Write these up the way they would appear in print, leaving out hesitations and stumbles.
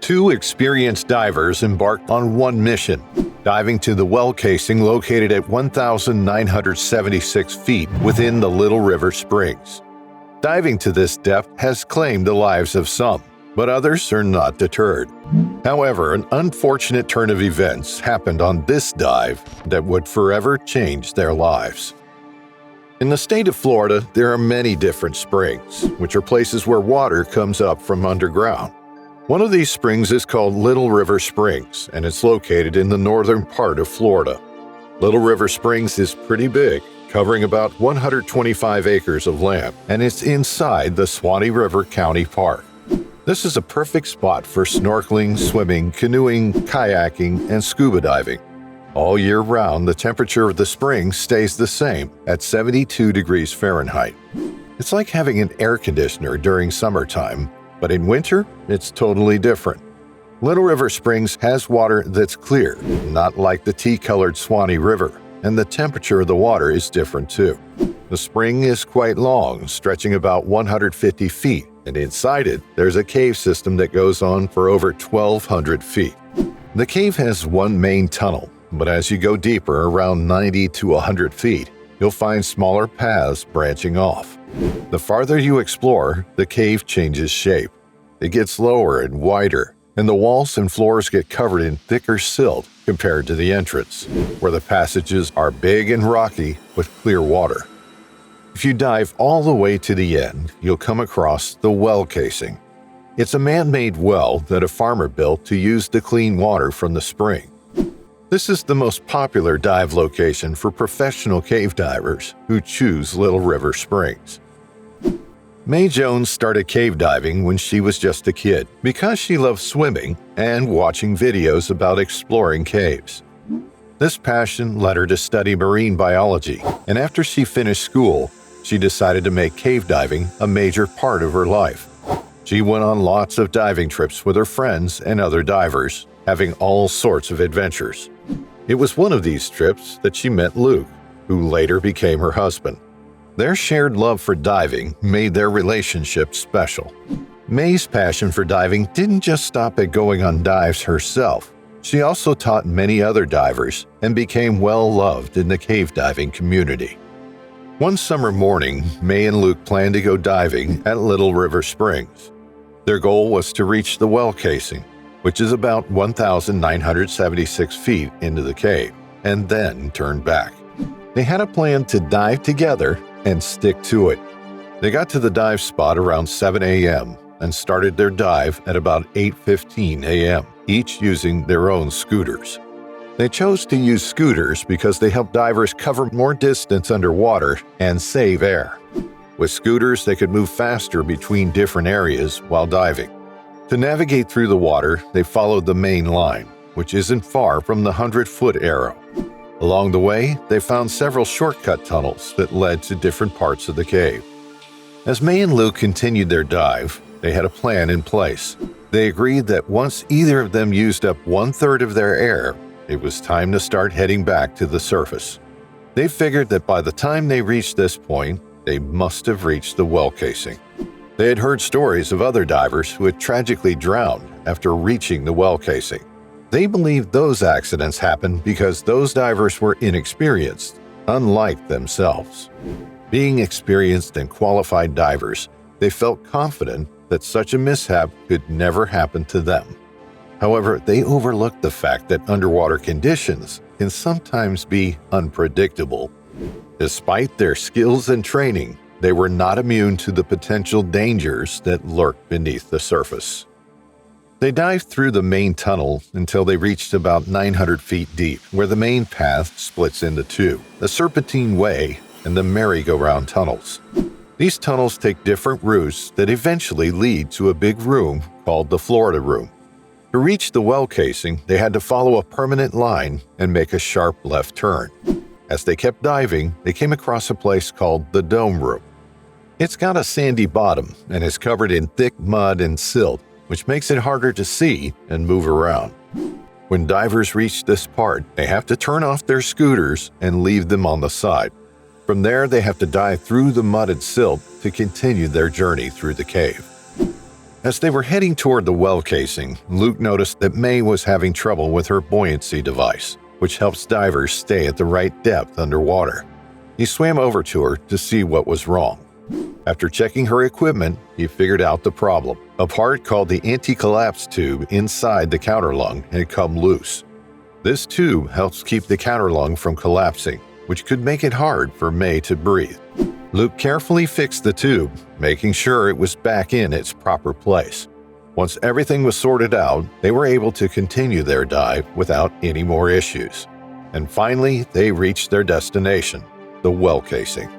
Two experienced divers embarked on one mission, diving to the well casing located at 1,976 feet within the Little River Springs. Diving to this depth has claimed the lives of some, but others are not deterred. However, an unfortunate turn of events happened on this dive that would forever change their lives. In the state of Florida, there are many different springs, which are places where water comes up from underground. One of these springs is called Little River Springs, and it's located in the northern part of Florida. Little River Springs is pretty big, covering about 125 acres of land, and it's inside the Suwannee River County Park. This is a perfect spot for snorkeling, swimming, canoeing, kayaking, and scuba diving. All year round, the temperature of the spring stays the same at 72 degrees Fahrenheit. It's like having an air conditioner during summertime, but in winter, it's totally different. Little River Springs has water that's clear, not like the tea-colored Suwannee River, and the temperature of the water is different too. The spring is quite long, stretching about 150 feet, and inside it, there's a cave system that goes on for over 1,200 feet. The cave has one main tunnel, but as you go deeper, around 90 to 100 feet, you'll find smaller paths branching off. The farther you explore, the cave changes shape. It gets lower and wider, and the walls and floors get covered in thicker silt compared to the entrance, where the passages are big and rocky with clear water. If you dive all the way to the end, you'll come across the well casing. It's a man-made well that a farmer built to use the clean water from the spring. This is the most popular dive location for professional cave divers who choose Little River Springs. Mae Jones started cave diving when she was just a kid because she loved swimming and watching videos about exploring caves. This passion led her to study marine biology, and after she finished school, she decided to make cave diving a major part of her life. She went on lots of diving trips with her friends and other divers, having all sorts of adventures. It was one of these trips that she met Luke, who later became her husband. Their shared love for diving made their relationship special. Mae's passion for diving didn't just stop at going on dives herself. She also taught many other divers and became well-loved in the cave diving community. One summer morning, Mae and Luke planned to go diving at Little River Springs. Their goal was to reach the well casing, which is about 1,976 feet into the cave, and then turn back. They had a plan to dive together and stick to it. They got to the dive spot around 7 a.m. and started their dive at about 8:15 a.m., each using their own scooters. They chose to use scooters because they help divers cover more distance underwater and save air. With scooters, they could move faster between different areas while diving. To navigate through the water, they followed the main line, which isn't far from the 100-foot arrow. Along the way, they found several shortcut tunnels that led to different parts of the cave. As Mae and Luke continued their dive, they had a plan in place. They agreed that once either of them used up 1/3 of their air, it was time to start heading back to the surface. They figured that by the time they reached this point, they must have reached the well casing. They had heard stories of other divers who had tragically drowned after reaching the well casing. They believed those accidents happened because those divers were inexperienced, unlike themselves. Being experienced and qualified divers, they felt confident that such a mishap could never happen to them. However, they overlooked the fact that underwater conditions can sometimes be unpredictable. Despite their skills and training, they were not immune to the potential dangers that lurked beneath the surface. They dived through the main tunnel until they reached about 900 feet deep, where the main path splits into two, the Serpentine Way and the merry-go-round tunnels. These tunnels take different routes that eventually lead to a big room called the Florida Room. To reach the well casing, they had to follow a permanent line and make a sharp left turn. As they kept diving, they came across a place called the Dome Room. It's got a sandy bottom and is covered in thick mud and silt, which makes it harder to see and move around. When divers reach this part, they have to turn off their scooters and leave them on the side. From there, they have to dive through the mud and silt to continue their journey through the cave. As they were heading toward the well casing, Luke noticed that May was having trouble with her buoyancy device, which helps divers stay at the right depth underwater. He swam over to her to see what was wrong. After checking her equipment, he figured out the problem. A part called the anti-collapse tube inside the counterlung had come loose. This tube helps keep the counterlung from collapsing, which could make it hard for May to breathe. Luke carefully fixed the tube, making sure it was back in its proper place. Once everything was sorted out, they were able to continue their dive without any more issues. And finally, they reached their destination, the well casing.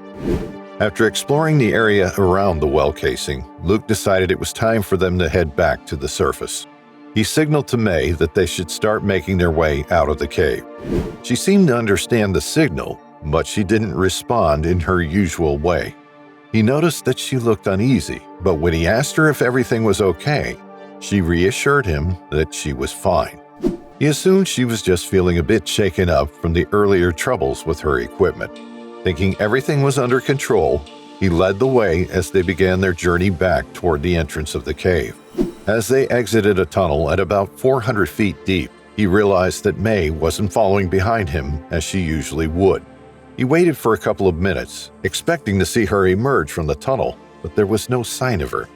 After exploring the area around the well casing, Luke decided it was time for them to head back to the surface. He signaled to May that they should start making their way out of the cave. She seemed to understand the signal, but she didn't respond in her usual way. He noticed that she looked uneasy, but when he asked her if everything was okay, she reassured him that she was fine. He assumed she was just feeling a bit shaken up from the earlier troubles with her equipment. Thinking everything was under control, he led the way as they began their journey back toward the entrance of the cave. As they exited a tunnel at about 400 feet deep, he realized that May wasn't following behind him as she usually would. He waited for a couple of minutes, expecting to see her emerge from the tunnel, but there was no sign of her.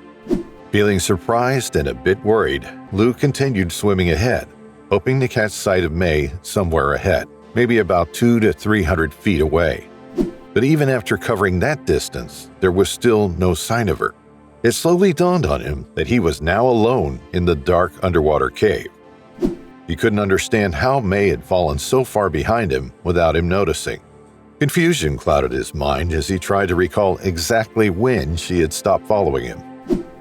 Feeling surprised and a bit worried, Luke continued swimming ahead, hoping to catch sight of May somewhere ahead, maybe about 200 to 300 feet away. But even after covering that distance, there was still no sign of her. It slowly dawned on him that he was now alone in the dark underwater cave. He couldn't understand how May had fallen so far behind him without him noticing. Confusion clouded his mind as he tried to recall exactly when she had stopped following him.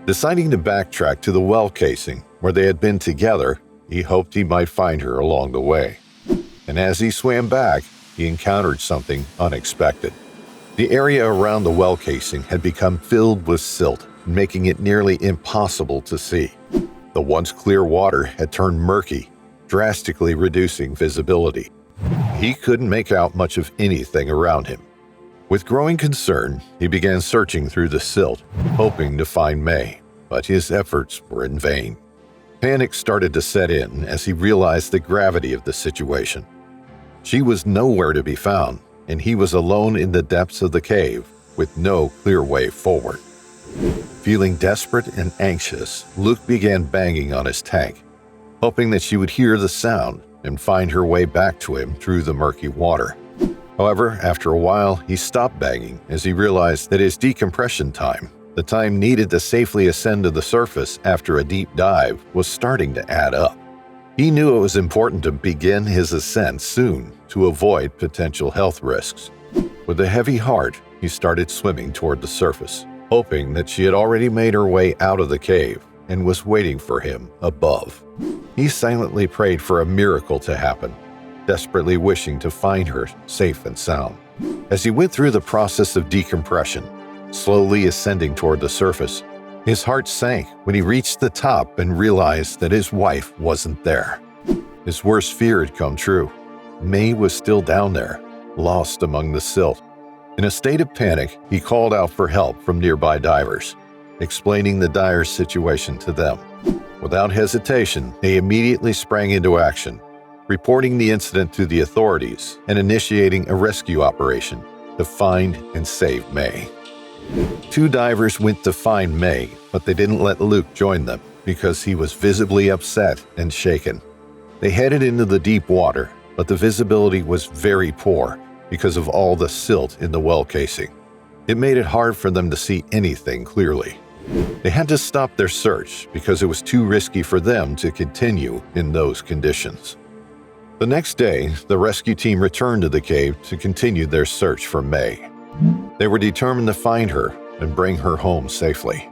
Deciding to backtrack to the well casing, where they had been together, he hoped he might find her along the way. And as he swam back, he encountered something unexpected. The area around the well casing had become filled with silt, making it nearly impossible to see. The once clear water had turned murky, drastically reducing visibility. He couldn't make out much of anything around him. With growing concern, he began searching through the silt, hoping to find May, but his efforts were in vain. Panic started to set in as he realized the gravity of the situation. She was nowhere to be found, and he was alone in the depths of the cave with no clear way forward. Feeling desperate and anxious, Luke began banging on his tank, hoping that she would hear the sound and find her way back to him through the murky water. However, after a while, he stopped banging as he realized that his decompression time, the time needed to safely ascend to the surface after a deep dive, was starting to add up. He knew it was important to begin his ascent soon to avoid potential health risks. With a heavy heart, he started swimming toward the surface, hoping that she had already made her way out of the cave and was waiting for him above. He silently prayed for a miracle to happen, desperately wishing to find her safe and sound. As he went through the process of decompression, slowly ascending toward the surface, his heart sank when he reached the top and realized that his wife wasn't there. His worst fear had come true. May was still down there, lost among the silt. In a state of panic, he called out for help from nearby divers, explaining the dire situation to them. Without hesitation, they immediately sprang into action, reporting the incident to the authorities and initiating a rescue operation to find and save May. 2 divers went to find May, but they didn't let Luke join them because he was visibly upset and shaken. They headed into the deep water, but the visibility was very poor because of all the silt in the well casing. It made it hard for them to see anything clearly. They had to stop their search because it was too risky for them to continue in those conditions. The next day, the rescue team returned to the cave to continue their search for May. They were determined to find her and bring her home safely.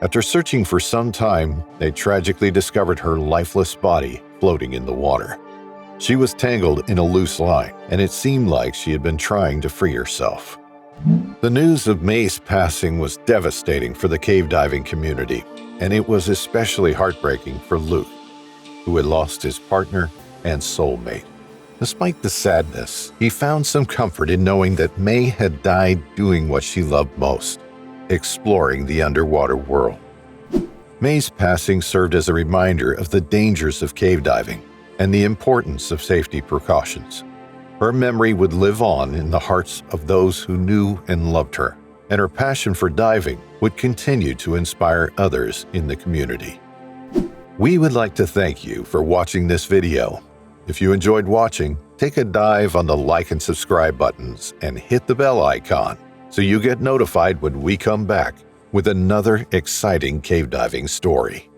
After searching for some time, they tragically discovered her lifeless body floating in the water. She was tangled in a loose line, and it seemed like she had been trying to free herself. The news of May's passing was devastating for the cave diving community, and it was especially heartbreaking for Luke, who had lost his partner and soulmate. Despite the sadness, he found some comfort in knowing that May had died doing what she loved most, exploring the underwater world. May's passing served as a reminder of the dangers of cave diving and the importance of safety precautions. Her memory would live on in the hearts of those who knew and loved her, and her passion for diving would continue to inspire others in the community. We would like to thank you for watching this video. If you enjoyed watching, take a dive on the like and subscribe buttons and hit the bell icon so you get notified when we come back with another exciting cave diving story.